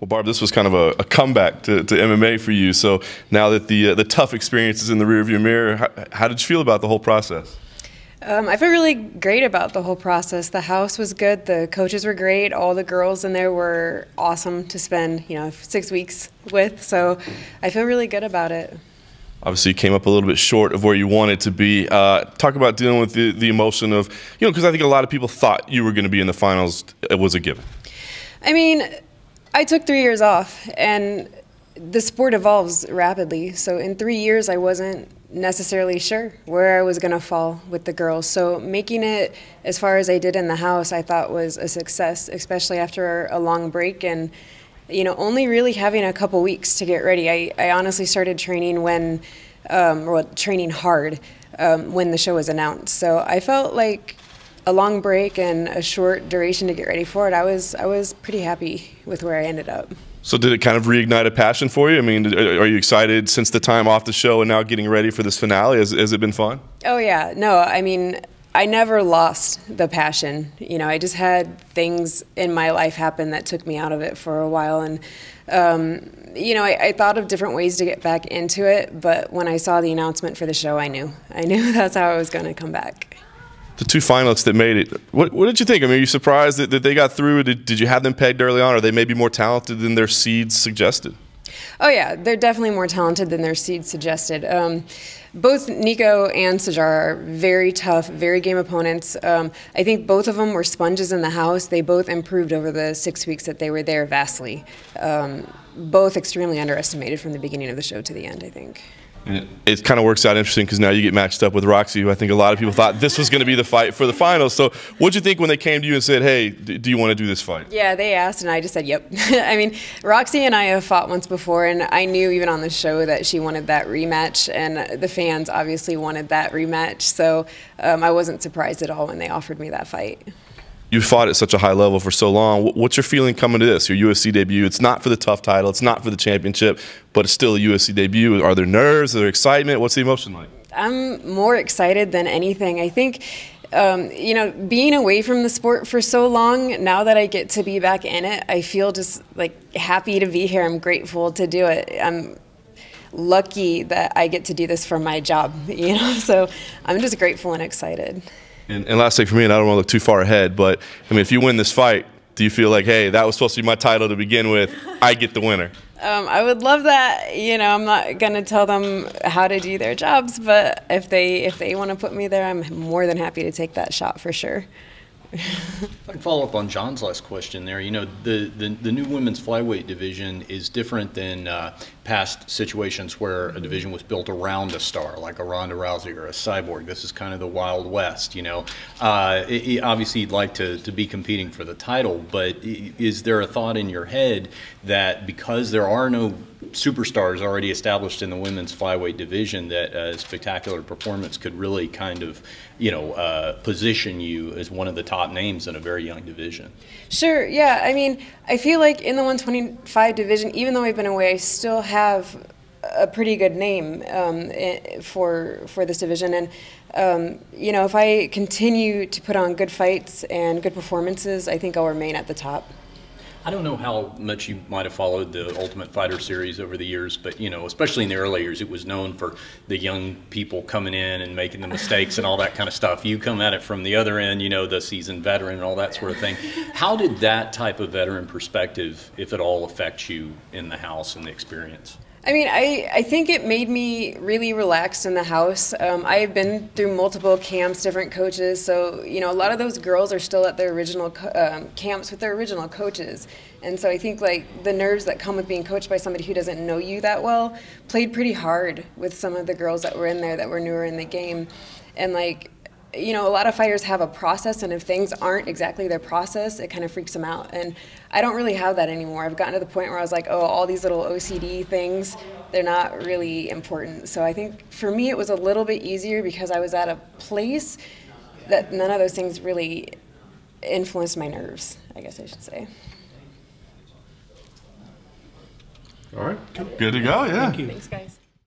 Well, Barb, this was kind of a comeback to MMA for you. So now that the tough experience is in the rearview mirror, how did you feel about the whole process? I feel really great about the whole process. The house was good. The coaches were great. All the girls in there were awesome to spend, 6 weeks with. So I feel really good about it. Obviously, you came up a little bit short of where you wanted to be. Talk about dealing with the emotion of, because I think a lot of people thought you were going to be in the finals. It was a given. I mean, I took 3 years off, and the sport evolves rapidly. So in 3 years, I wasn't necessarily sure where I was going to fall with the girls. So making it as far as I did in the house, I thought was a success, especially after a long break and, only really having a couple weeks to get ready. I honestly started training when, training hard when the show was announced. So I felt like a long break and a short duration to get ready for it. I was pretty happy with where I ended up. So did it kind of reignite a passion for you? I mean, are you excited since the time off the show and now getting ready for this finale? Has it been fun? Oh, yeah. No, I mean, I never lost the passion. I just had things in my life happen that took me out of it for a while. And, I thought of different ways to get back into it. But when I saw the announcement for the show, I knew that's how I was going to come back. The two finalists that made it, what did you think? I mean, are you surprised that they got through? Did you have them pegged early on? Or are they maybe more talented than their seeds suggested? Oh, yeah. They're definitely more talented than their seeds suggested. Both Nico and Sajar are very tough, very game opponents. I think both of them were sponges in the house. They both improved over the 6 weeks that they were there vastly. Both extremely underestimated from the beginning of the show to the end, I think. It kind of works out interesting because now you get matched up with Roxy, who I think a lot of people thought this was going to be the fight for the finals. So what did you think when they came to you and said, hey, do you want to do this fight? Yeah, they asked, and I just said, yep. I mean, Roxy and I have fought once before, and I knew even on the show that she wanted that rematch, and the fans obviously wanted that rematch. So I wasn't surprised at all when they offered me that fight. You fought at such a high level for so long. What's your feeling coming to this, your UFC debut? It's not for the tough title. It's not for the championship, but it's still a UFC debut. Are there nerves? Are there excitement? What's the emotion like? I'm more excited than anything. I think, being away from the sport for so long, now that I get to be back in it, I feel just like happy to be here. I'm grateful to do it. I'm lucky that I get to do this for my job, so I'm just grateful and excited. And last thing for me, and I don't want to look too far ahead, but I mean, if you win this fight, do you feel like, hey, that was supposed to be my title to begin with, I get the winner? I would love that. I'm not going to tell them how to do their jobs, but if they want to put me there, I'm more than happy to take that shot for sure. If I can follow up on John's last question there, the new women's flyweight division is different than past situations where a division was built around a star, like a Ronda Rousey or a Cyborg. This is kind of the Wild West, Obviously, you'd like to be competing for the title, but is there a thought in your head that because there are no superstars already established in the women's flyweight division, that a spectacular performance could really kind of, position you as one of the top names in a very young division? Sure, yeah. I mean, I feel like in the 125 division, even though I've been away, I still have a pretty good name for this division. And, if I continue to put on good fights and good performances, I think I'll remain at the top. I don't know how much you might have followed the Ultimate Fighter series over the years, but, especially in the early years, it was known for the young people coming in and making the mistakes and all that kind of stuff. You come at it from the other end, the seasoned veteran and all that sort of thing. How did that type of veteran perspective, if at all, affect you in the house and the experience? I mean, I think it made me really relaxed in the house. I've been through multiple camps, different coaches, so, a lot of those girls are still at their original camps with their original coaches. And so I think, like, the nerves that come with being coached by somebody who doesn't know you that well played pretty hard with some of the girls that were in there that were newer in the game. And, like, a lot of fighters have a process, and if things aren't exactly their process, it kind of freaks them out. And I don't really have that anymore. I've gotten to the point where I was like, oh, all these little OCD things, they're not really important. So I think for me it was a little bit easier because I was at a place that none of those things really influenced my nerves, I guess I should say. All right, good to go, yeah. Thanks, guys.